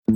就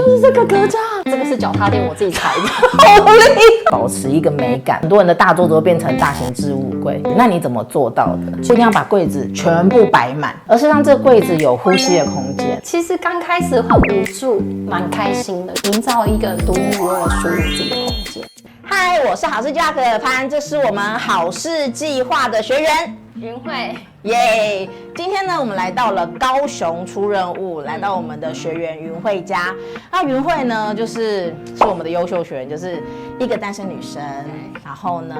是这个格栅，这个是脚踏垫，我自己裁的，好厉害！保持一个美感，很多人的大桌子都变成大型置物柜，那你怎么做到的？就一定要把柜子全部摆满，而是让这个柜子有呼吸的空间。其实刚开始很无助，蛮开心的，营造一个独一无二属于自己的空间。嗨，我是好事计划可潘，这是我们好事计划的学员云慧。耶！今天呢，我们来到了高雄出任务，来到我们的学员云慧家。那云慧呢，是我们的优秀学员，就是一个单身女生，然后呢，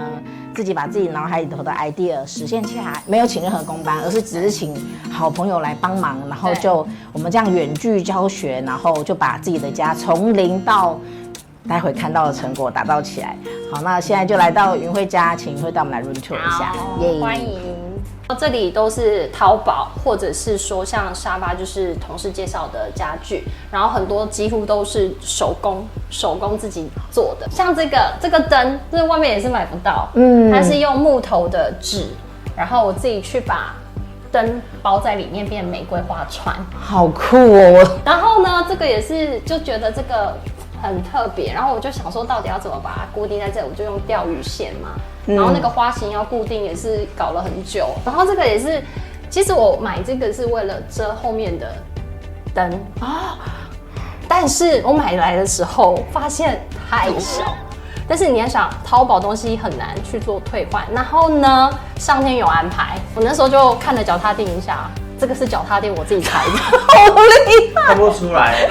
自己把自己脑海里头的 idea 实现起来，没有请任何工班，而是只是请好朋友来帮忙，然后就我们这样远距教学，然后就把自己的家从零到待会看到的成果打造起来。好，那现在就来到云慧家，请云慧带我们来 room tour 一下，耶！欢迎。这里都是淘宝，或者是说像沙发就是同事介绍的家具，然后很多几乎都是手工自己做的。像这个灯，这外面也是买不到，它是用木头的纸，然后我自己去把灯包在里面，变玫瑰花串，好酷哦！然后呢，这个也是就觉得这个很特别，然后我就想说，到底要怎么把它固定在这里？我就用钓鱼线嘛。然后那个花型要固定也是搞了很久，然后这个也是，其实我买这个是为了遮后面的灯啊，但是我买来的时候发现太小，但是你要想淘宝东西很难去做退换，然后呢上天有安排，我那时候就看了脚踏垫一下。这个是脚踏垫，我自己裁的，好厉害！看不出来，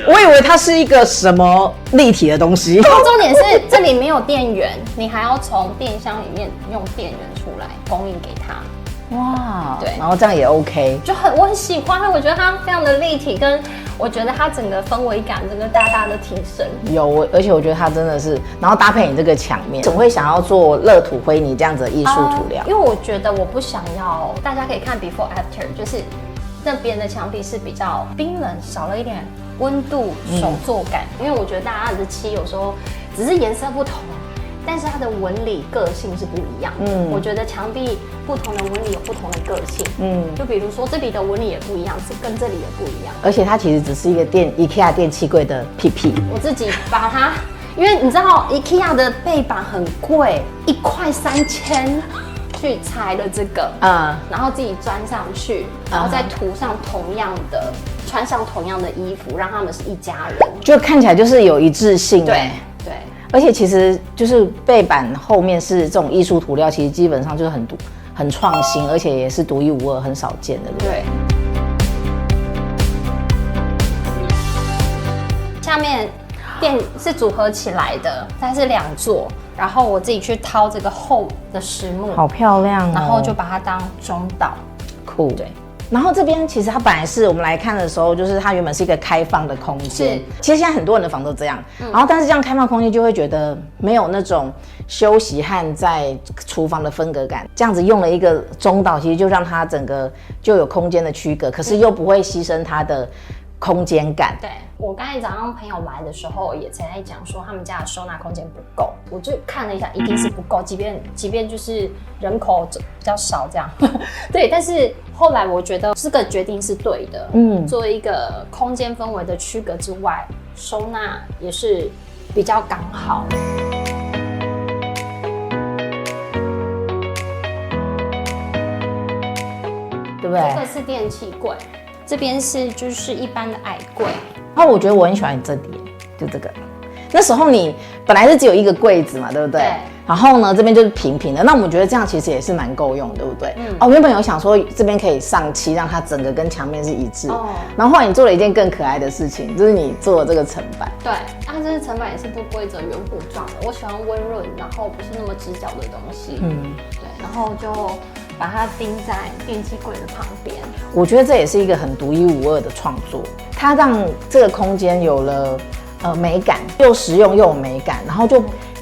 我以为它是一个什么立体的东西。重点是这里没有电源，你还要从电箱里面用电源出来供应给他。哇，对，然后这样也 OK， 我很喜欢，我觉得它非常的立体，跟我觉得它整个氛围感整个大大的提升。而且我觉得它真的是，然后搭配你这个墙面，怎么会想要做乐土灰泥这样子的艺术涂料？因为我觉得我不想要，大家可以看 before after， 就是那边的墙壁是比较冰冷，少了一点温度、手作感。因为我觉得大家的漆有时候只是颜色不同。但是它的纹理个性是不一样的。我觉得墙壁不同的纹理有不同的个性。就比如说这里的纹理也不一样，跟这里也不一样。而且它其实只是一个IKEA 电器柜的屁屁。我自己把它，因为你知道 IKEA 的背板很贵，1块3000，去裁了这个，然后自己钻上去，然后再涂上同样的，穿上同样的衣服，让他们是一家人，就看起来就是有一致性。对。而且其实就是背板后面是这种艺术涂料，其实基本上就是很创新，而且也是独一无二、很少见的。对。下面垫是组合起来的，它是2座，然后我自己去掏这个厚的实木，好漂亮哦。然后就把它当中岛，酷。对。然后这边其实它本来是我们来看的时候，就是它原本是一个开放的空间。其实现在很多人的房都这样，然后但是这样开放空间就会觉得没有那种休息和在厨房的分隔感。这样子用了一个中岛，其实就让它整个就有空间的区隔，可是又不会牺牲它的空间感。对，我刚才早上朋友来的时候也才在讲说他们家的收纳空间不够，我就看了一下，一定是不够，即便就是人口比较少这样，对，但是后来我觉得这个决定是对的，作为一个空间氛围的区隔之外，收纳也是比较刚好。对不对？这个是电器柜，这边是就是一般的矮柜。然后我觉得我很喜欢你这里，就这个。那时候你本来是只有一个柜子嘛，对不对？对。然后呢，这边就是平平的。那我们觉得这样其实也是蛮够用，对不对？原本有想说这边可以上漆，让它整个跟墙面是一致。然后后来你做了一件更可爱的事情，就是你做了这个层板。对，它这个层板也是不规则圆弧状的。我喜欢温润，然后不是那么直角的东西。对，然后就把它钉在电器柜的旁边。我觉得这也是一个很独一无二的创作，它让这个空间有了美感，又实用又有美感，然后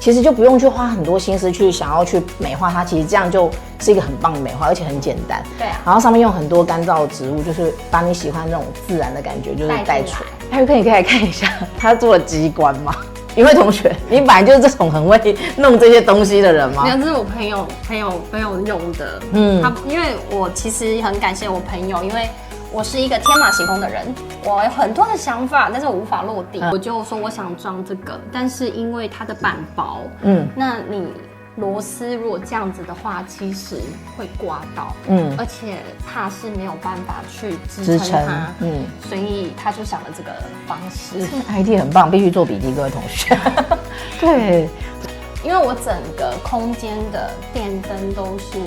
其实就不用去花很多心思去想要去美化它，其实这样就是一个很棒的美化，而且很简单。对啊。然后上面用很多干燥的植物，就是把你喜欢那种自然的感觉，就是带出来。还有你可以来看一下，他做了机关吗？云慧同学，你本来就是这种很会弄这些东西的人吗没？有，这是我朋友用的。因为我其实很感谢我朋友，因为我是一个天马行空的人，我有很多的想法，但是我无法落地。我就说我想装这个，但是因为它的板薄，那你螺丝如果这样子的话，其实会刮到，而且怕是没有办法去支撑它，所以他就想了这个方式。idea 很棒，必须做笔记，各位同学。对，因为我整个空间的电灯都是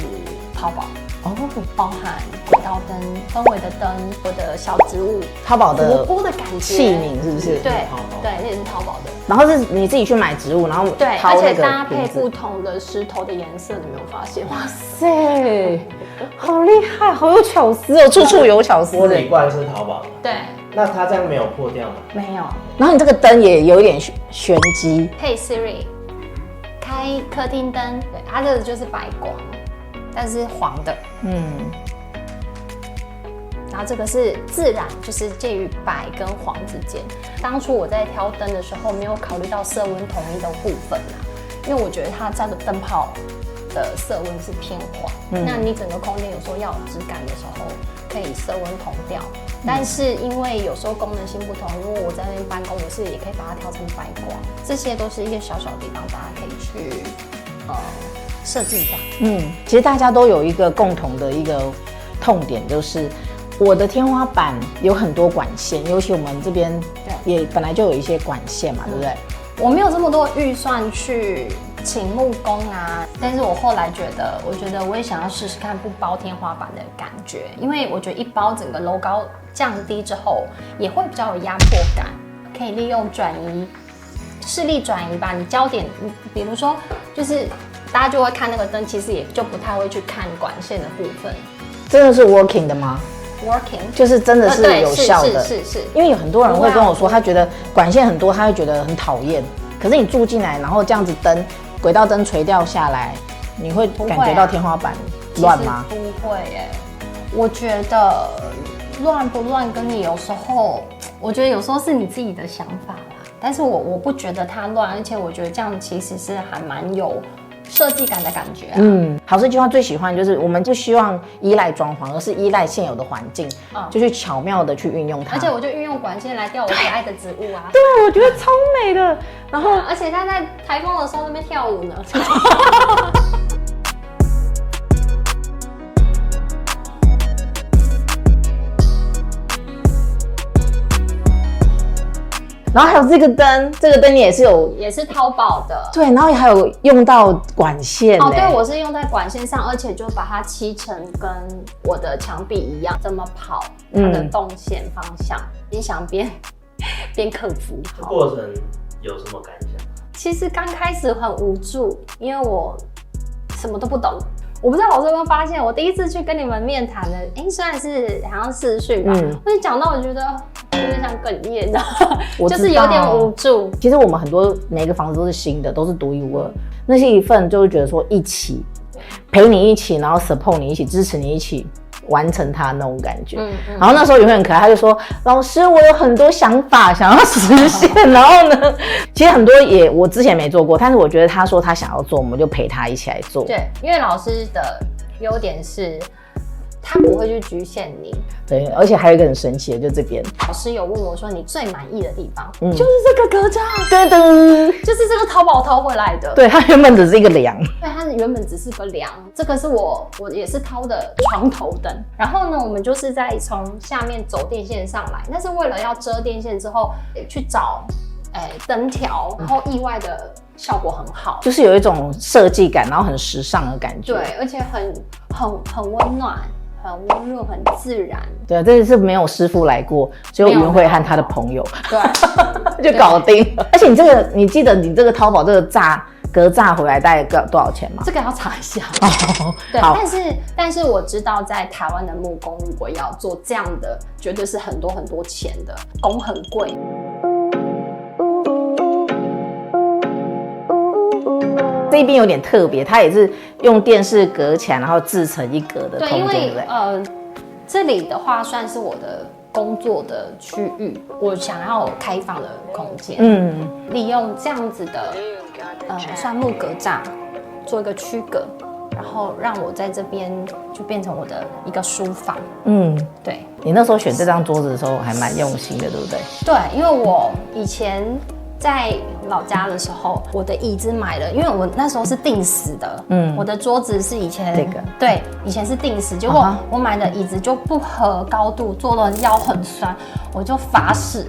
淘宝。包含轨道灯、氛围的灯，我的小植物，淘宝的活泼的感觉，器皿是不是？对，那也是淘宝的。然后是你自己去买植物，然后对，而且搭配不同的石头的颜色，你没有发现？哇塞，好厉害，好有巧思哦，处处有巧思。玻璃罐是淘宝的，对。那它这样没有破掉吗？没有。然后你这个灯也有一点玄机。Hey Siri， 开客厅灯。对，它这个就是白光。但是黄的，然后这个是自然，就是介于白跟黄之间。当初我在挑灯的时候，没有考虑到色温统一的部分啊，因为我觉得它这个灯泡的色温是偏黄，那你整个空间有时候要有质感的时候，可以色温同调。但是因为有时候功能性不同，如果我在那边办公，我是也可以把它调成白光，这些都是一些小小的地方，大家可以去设计一下。其实大家都有一个共同的一个痛点，就是我的天花板有很多管线，尤其我们这边也本来就有一些管线嘛，对不对？我没有这么多预算去请木工啊，但是我后来我觉得我也想要试试看不包天花板的感觉，因为我觉得一包整个楼高降低之后，也会比较有压迫感，可以利用视力转移吧，你焦点，比如说就是大家就会看那个灯，其实也就不太会去看管线的部分。真的是 working 的吗？ working 就是真的是有效的，是。因为有很多人会跟我说，他觉得管线很多，他会觉得很讨厌。可是你住进来，然后这样子轨道灯垂掉下来，你会感觉到天花板乱吗？不会耶，我觉得乱不乱跟你有时候，我觉得有时候是你自己的想法啦。但是我不觉得它乱，而且我觉得这样其实是还蛮有设计感的感觉啊。好这句话最喜欢就是我们不希望依赖装潢，而是依赖现有的环境，就去巧妙的去运用它。而且我就运用管线来钓我可爱的植物啊。对，我觉得超美的。然后，而且它在台风的时候那边跳舞呢。然后还有这个灯也是淘宝的，对，然后还有用到管线。对，我是用在管线上，而且就把它漆成跟我的墙壁一样，怎么跑它的动线方向，边想边克服。过程有什么感想？其实刚开始很无助，因为我什么都不懂。我不知道老师有没有发现，我第一次去跟你们面谈的，虽然是好像视讯吧，我就讲到我觉得有点像哽咽的，就是有点无助。其实我们每个房子都是新的，都是独一无二。那是一份就是觉得说一起陪你一起，然后 support 你一起，支持你一起完成它那种感觉。然后那时候也会很可爱，他就说：“老师，我有很多想法想要实现。”然后呢，其实很多我之前没做过，但是我觉得他说他想要做，我们就陪他一起来做。对，因为老师的优点是他不会去局限你。对，而且还有一个很神奇的，就这边老师有问我说你最满意的地方，就是这个格栅，噔噔，就是这个淘宝淘回来的。对，它原本只是一个梁，对，它原本只是个梁。这个是我也是掏的床头灯。然后呢，我们就是在从下面走电线上来，那是为了要遮电线之后去找灯条，然后意外的效果很好，就是有一种设计感，然后很时尚的感觉。对，而且很温暖。很温润，很自然。对，这是没有师傅来过，只有云慧和他的朋友，对，就搞定了。而且你记得你这个淘宝这个格栅回来大概多少钱吗？这个要查一下。对，但是我知道在台湾的木工如果要做这样的，绝对是很多很多钱的，工很贵。这边有点特别，它也是用电视隔起来，然后制成一格的空间，对不对？这里的话算是我的工作的区域，我想要开放的空间，利用这样子的算木格栅做一个区隔，然后让我在这边就变成我的一个书房。对。你那时候选这张桌子的时候还蛮用心的，对不对？对，因为我以前在老家的时候，我的椅子买了，因为我那时候是定死的，我的桌子是以前对，以前是定死，结果我买的椅子就不合高度，坐的腰很酸，我就发誓，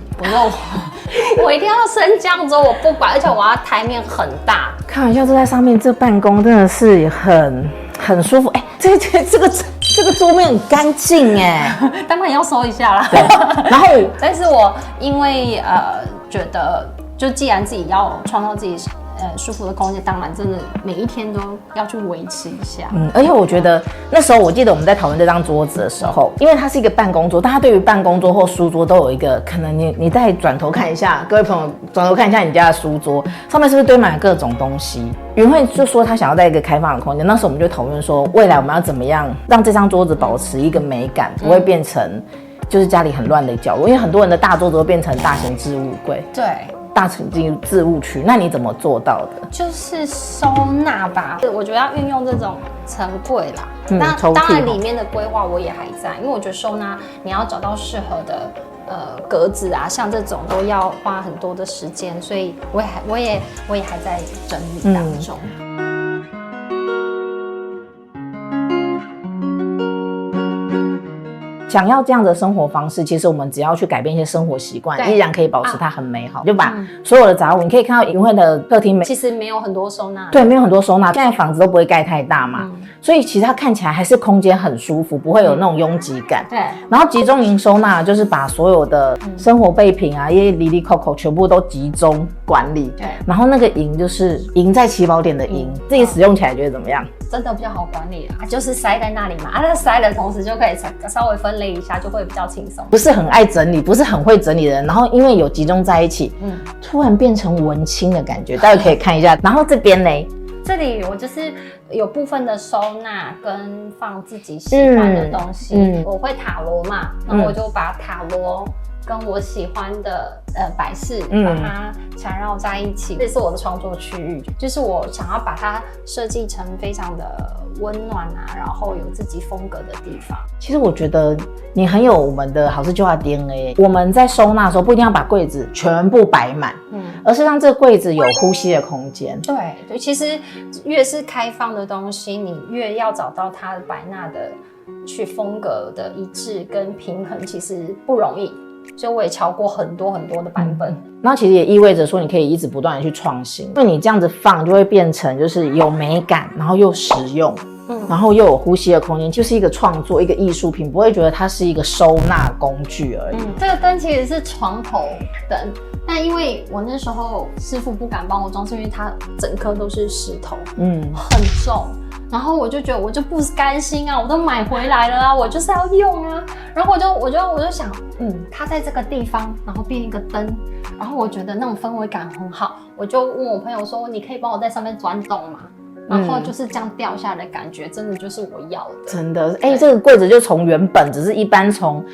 我一定要升降桌，我不管，而且我要台面很大。开玩笑，坐在上面这办公真的是很舒服。这个桌面很干净哎，当然要收一下啦。然后，但是我因为觉得，就既然自己要创造自己舒服的空间，当然真的每一天都要去维持一下。而且我觉得那时候我记得我们在讨论这张桌子的时候，因为它是一个办公桌，大家对于办公桌或书桌都有一个可能你再转头看一下，各位朋友转头看一下你家的书桌上面是不是堆满了各种东西。云慧就说她想要在一个开放的空间，那时候我们就讨论说，未来我们要怎么样让这张桌子保持一个美感，不会变成就是家里很乱的角落，因为很多人的大桌子会变成大型置物柜。对。大型置物区，那你怎么做到的？就是收纳吧，我觉得要运用这种层柜啦。当然里面的规划我也还在，因为我觉得收纳你要找到适合的格子啊，像这种都要花很多的时间，所以我也还在整理当中。想要这样的生活方式，其实我们只要去改变一些生活习惯，依然可以保持它很美好。就把所有的杂物，你可以看到云慧的客厅其实没有很多收纳，对，没有很多收纳。现在房子都不会盖太大嘛，所以其实它看起来还是空间很舒服，不会有那种拥挤感。对。然后集中营收纳就是把所有的生活备品啊，一些里里扣扣全部都集中管理。对。然后那个营就是赢在起跑点的赢，自己使用起来觉得怎么样？真的比较好管理啦，就是塞在那里嘛，那塞的同时就可以稍微分类一下，就会比较轻松。不是很爱整理，不是很会整理的人，然后因为有集中在一起，突然变成文青的感觉，大家可以看一下。然后这边呢？这里我就是有部分的收纳跟放自己喜欢的东西。我会塔罗嘛，然后我就把塔罗跟我喜欢的摆饰把它缠绕在一起，这是我的创作区域，就是我想要把它设计成非常的温暖啊，然后有自己风格的地方。其实我觉得你很有我们的好事计划 DNA。我们在收纳的时候不一定要把柜子全部摆满，而是让这个柜子有呼吸的空间。对，其实越是开放的东西，你越要找到它的摆纳的风格的一致跟平衡，其实不容易。所以我也瞧过很多很多的版本，那其实也意味着说你可以一直不断的去创新，因为你这样子放就会变成就是有美感，然后又实用，然后又有呼吸的空间，就是一个创作，一个艺术品，不会觉得它是一个收纳工具而已。这个灯其实是床头灯，但因为我那时候师傅不敢帮我装，是因为它整颗都是石头，很重。然后我就觉得我就不甘心啊，我都买回来了啊，我就是要用啊。然后我就想，它在这个地方，然后变一个灯，然后我觉得那种氛围感很好，我就问我朋友说，你可以帮我在上面钻洞吗？然后就是这样掉下来的感觉，真的就是我要的。真的，这个柜子就从原本只是一般从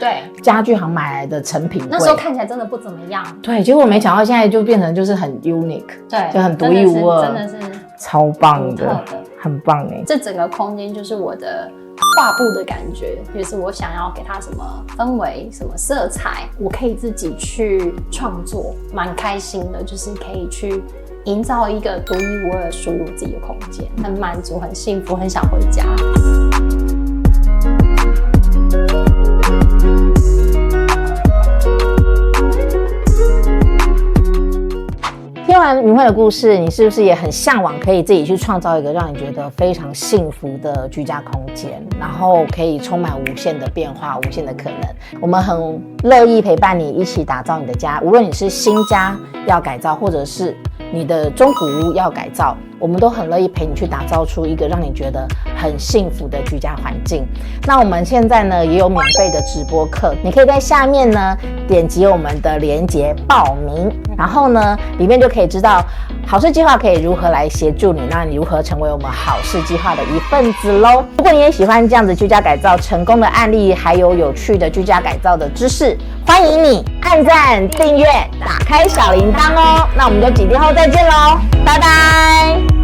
家具行买来的成品柜，那时候看起来真的不怎么样。对，结果没想到现在就变成就是很 unique， 对，就很独一无二，真的是超棒的，很棒哎！这整个空间就是我的画布的感觉，就是我想要给它什么氛围、什么色彩，我可以自己去创作，蛮开心的，就是可以去营造一个独一无二属于我自己的空间，很满足、很幸福、很想回家。听完云慧的故事，你是不是也很向往可以自己去创造一个让你觉得非常幸福的居家空间，然后可以充满无限的变化、无限的可能？我们很乐意陪伴你一起打造你的家，无论你是新家要改造，或者是你的中古屋要改造，我们都很乐意陪你去打造出一个让你觉得很幸福的居家环境。那我们现在呢也有免费的直播课，你可以在下面呢点击我们的连结报名，然后呢里面就可以知道好事计划可以如何来协助你，让你如何成为我们好事计划的一份子咯。如果你也喜欢这样子居家改造成功的案例，还有有趣的居家改造的知识，欢迎你按赞、订阅、打开小铃铛哦。那我们就几天后再见咯，拜拜。